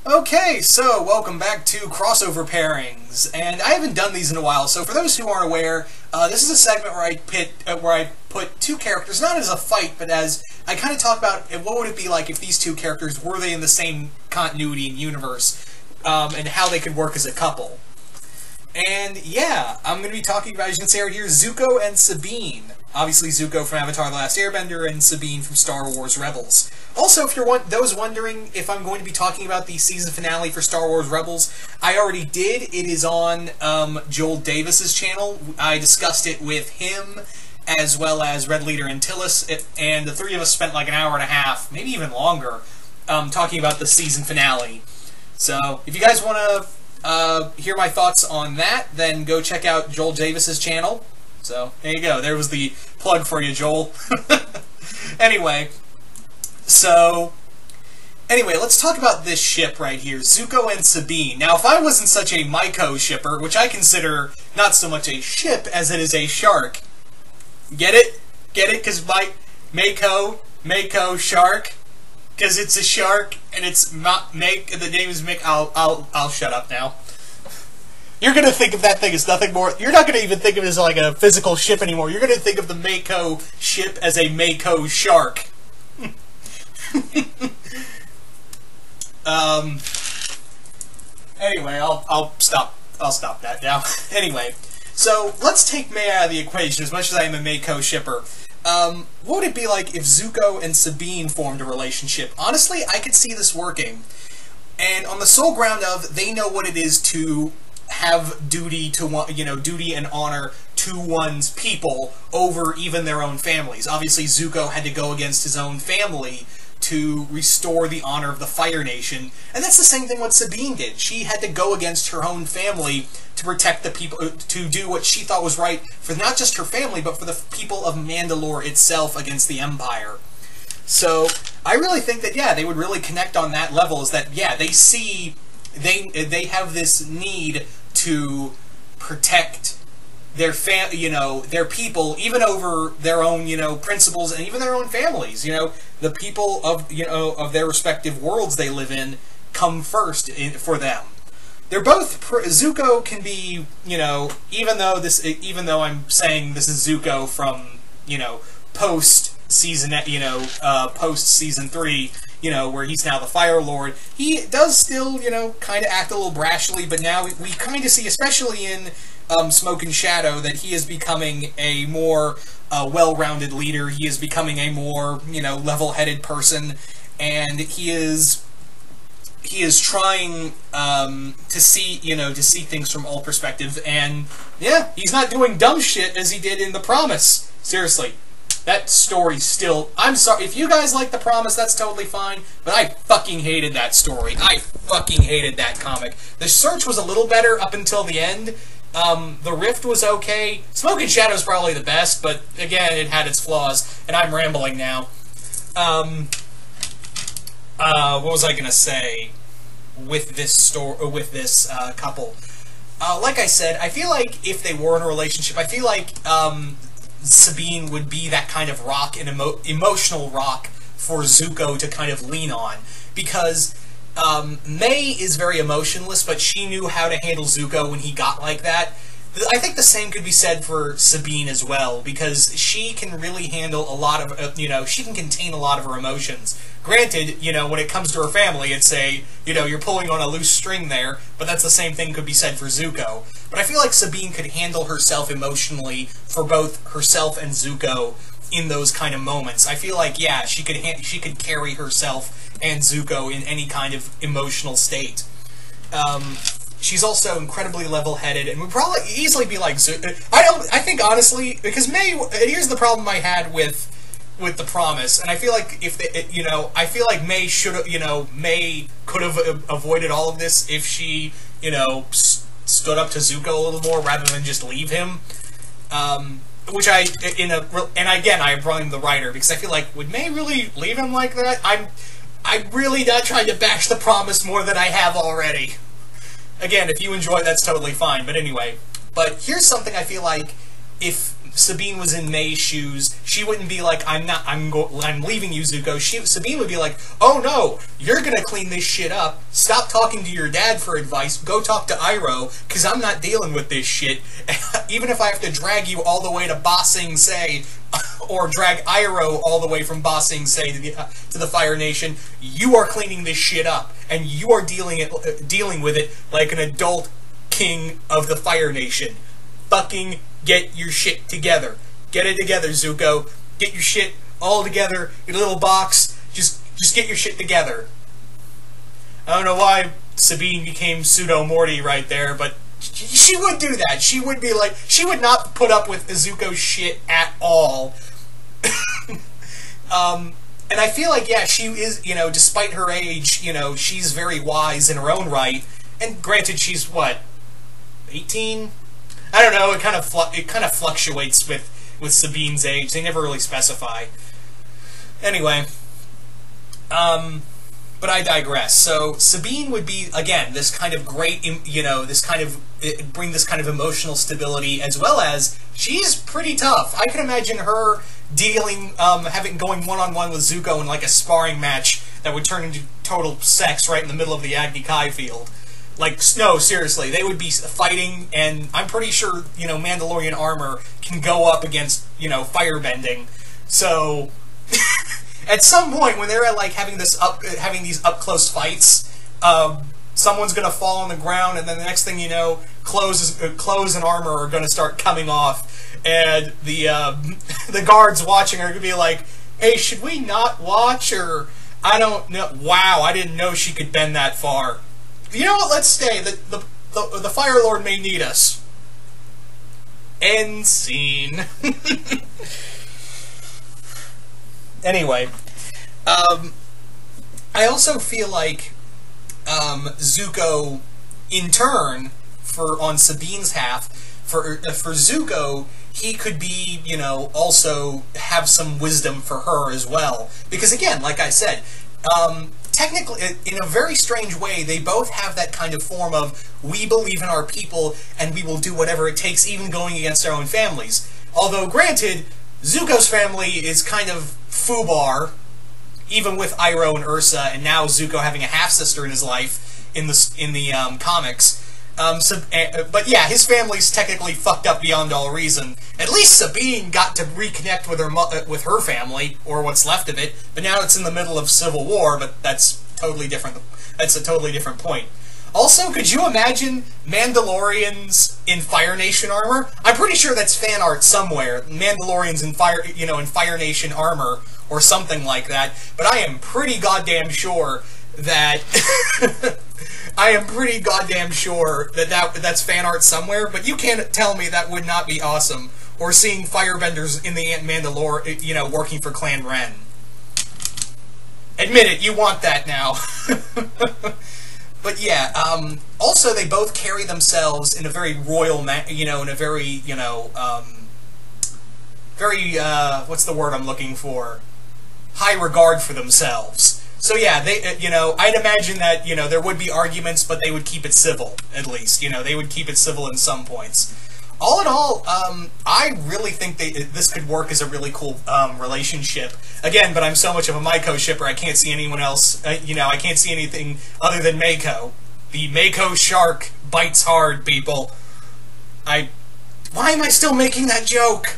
Okay, so welcome back to Crossover Pairings, and I haven't done these in a while, so for those who aren't aware, this is a segment where I put two characters, not as a fight, but as I kind of talk about what would it be like if these two characters, were they in the same continuity and universe, and how they could work as a couple. And yeah, I'm going to be talking about, as you can see right here, Zuko and Sabine. Obviously Zuko from Avatar The Last Airbender and Sabine from Star Wars Rebels. Also, if you're those wondering if I'm going to be talking about the season finale for Star Wars Rebels, I already did. It is on Joel Davis's channel. I discussed it with him, as well as Red Leader and Tillis, and the three of us spent like an hour and a half, maybe even longer, talking about the season finale. So, if you guys want to hear my thoughts on that, then go check out Joel Davis's channel. So, there you go. There was the plug for you, Joel. Anyway, let's talk about this ship right here, Zuko and Sabine. Now, if I wasn't such a Maiko shipper, which I consider not so much a ship as it is a shark. Get it? Get it? Because Mako, shark. Because it's a shark, and it's the name is Mick. I'll shut up now. You're going to think of that thing as nothing more. You're not going to even think of it as like a physical ship anymore. You're going to think of the Mako ship as a Mako shark. Anyway, I'll stop that now. Anyway, so let's take May out of the equation, as much as I am a Mako shipper. What would it be like if Zuko and Sabine formed a relationship? Honestly, I could see this working. And on the sole ground of, they know what it is to have duty and honor to one's people over even their own families. Obviously, Zuko had to go against his own family to restore the honor of the Fire Nation, and that's the same thing what Sabine did. She had to go against her own family to protect the people, to do what she thought was right for not just her family, but for the people of Mandalore itself against the Empire. So, I really think that, yeah, they would really connect on that level, is that, yeah, they have this need to protect their their people, even over their own, principles, and even their own families. The people of, of their respective worlds they live in come first for them. They're both, Zuko can be, even though I'm saying this is Zuko from, post season 3, where he's now the Fire Lord, he does still, kind of act a little brashly, but now we kind of see, especially in Smoke and Shadow, that he is becoming a more well-rounded leader. He is becoming a more, level-headed person, and he is trying to see things from all perspectives, and yeah, he's not doing dumb shit as he did in The Promise. Seriously. That story still... I'm sorry, if you guys like The Promise, that's totally fine, but I fucking hated that story. I fucking hated that comic. The Search was a little better up until the end. The Rift was okay. Smoke and Shadow is probably the best, but again, it had its flaws, and I'm rambling now. What was I gonna say with this couple? Like I said, I feel like if they were in a relationship, I feel like, Sabine would be that kind of rock, an emotional rock for Zuko to kind of lean on, because May is very emotionless, but she knew how to handle Zuko when he got like that. I think the same could be said for Sabine as well, because she can really handle a lot of, she can contain a lot of her emotions. Granted, when it comes to her family, it's you're pulling on a loose string there, but that's the same thing could be said for Zuko. But I feel like Sabine could handle herself emotionally for both herself and Zuko in those kind of moments. I feel like, yeah, she could carry herself and Zuko in any kind of emotional state. She's also incredibly level-headed, and would probably easily be like Zuko. I think honestly, because May, here's the problem I had with The Promise, and I feel like if they, I feel like May should have, May could have avoided all of this if she, stood up to Zuko a little more rather than just leave him. Which and again, I blame the writer, because I feel like, would May really leave him like that? I'm really not trying to bash The Promise more than I have already. Again, if you enjoy, that's totally fine, but anyway. But here's something I feel like, if Sabine was in May's shoes, she wouldn't be like, I'm leaving you, Zuko. Sabine would be like, oh no, you're gonna clean this shit up. Stop talking to your dad for advice. Go talk to Iroh, because I'm not dealing with this shit. Even if I have to drag you all the way to Ba Sing Se, or drag Iroh all the way from Ba Sing Se to the Fire Nation, you are cleaning this shit up, and you are dealing with it like an adult king of the Fire Nation. Fucking get your shit together. Get it together, Zuko. Get your shit all together in a little box. Just get your shit together. I don't know why Sabine became pseudo-Morty right there, but she would do that. She would be like, she would not put up with Zuko's shit at all. And I feel like, yeah, she is, despite her age, she's very wise in her own right. And granted, she's, what, 18? I don't know, it kind of fluctuates with Sabine's age. They never really specify. Anyway, but I digress. So Sabine would be, again, this kind of great, bring this kind of emotional stability, as well as she's pretty tough. I can imagine her going one-on-one with Zuko in like a sparring match that would turn into total sex right in the middle of the Agni Kai field. Like, no, seriously, they would be fighting, and I'm pretty sure, Mandalorian armor can go up against, firebending. So, at some point, when they're like having these up-close fights, someone's gonna fall on the ground, and then the next thing you know, clothes and armor are gonna start coming off, and the guards watching are gonna be like, "Hey, should we not watch?" Or I don't know. Wow, I didn't know she could bend that far. You know what? Let's stay. The Fire Lord may need us. End scene. Anyway, I also feel like Zuko, in turn, on Sabine's half, for Zuko, he could be, also have some wisdom for her as well. Because again, like I said, technically, in a very strange way, they both have that kind of form of, we believe in our people, and we will do whatever it takes, even going against our own families. Although, granted, Zuko's family is kind of foobar, even with Iroh and Ursa, and now Zuko having a half-sister in his life in the comics. But yeah, his family's technically fucked up beyond all reason. At least Sabine got to reconnect with her family, or what's left of it. But now it's in the middle of civil war. But that's totally different. That's a totally different point. Also, could you imagine Mandalorians in Fire Nation armor? I'm pretty sure that's fan art somewhere. Mandalorians in Fire Nation armor or something like that. But I am pretty goddamn sure that. That's fan art somewhere, but you can't tell me that would not be awesome. Or seeing firebenders in the Mandalore, working for Clan Ren. Admit it, you want that now. But yeah, also they both carry themselves in a very royal, in a very, very, what's the word I'm looking for? High regard for themselves. So yeah, I'd imagine that, there would be arguments, but they would keep it civil, at least. They would keep it civil in some points. All in all, I really think this could work as a really cool relationship. Again, but I'm so much of a Mako shipper, I can't see anyone else, I can't see anything other than Mako. The Mako shark bites hard, people. Why am I still making that joke?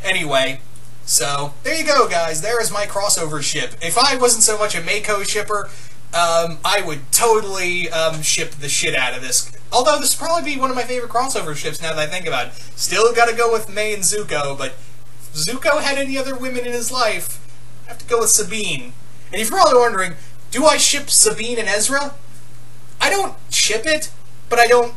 Anyway. So, there you go, guys. There is my crossover ship. If I wasn't so much a Mako shipper, I would totally ship the shit out of this. Although this would probably be one of my favorite crossover ships now that I think about it. Still gotta go with May and Zuko, but if Zuko had any other women in his life, I have to go with Sabine. And if you're probably wondering, do I ship Sabine and Ezra? I don't ship it, but I don't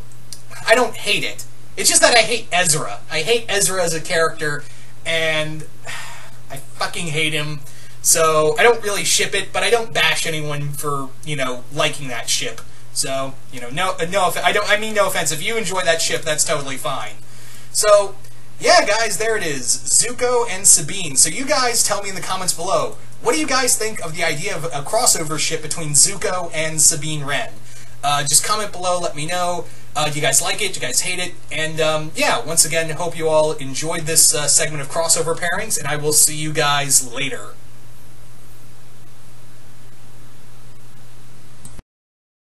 hate it. It's just that I hate Ezra. I hate Ezra as a character, and I fucking hate him. So I don't really ship it, but I don't bash anyone for, liking that ship. So, no offense. If you enjoy that ship, that's totally fine. So, yeah, guys, there it is. Zuko and Sabine. So you guys tell me in the comments below, what do you guys think of the idea of a crossover ship between Zuko and Sabine Wren? Just comment below, let me know. Do you guys like it? Do you guys hate it? And yeah, once again, hope you all enjoyed this segment of Crossover Pairings, and I will see you guys later.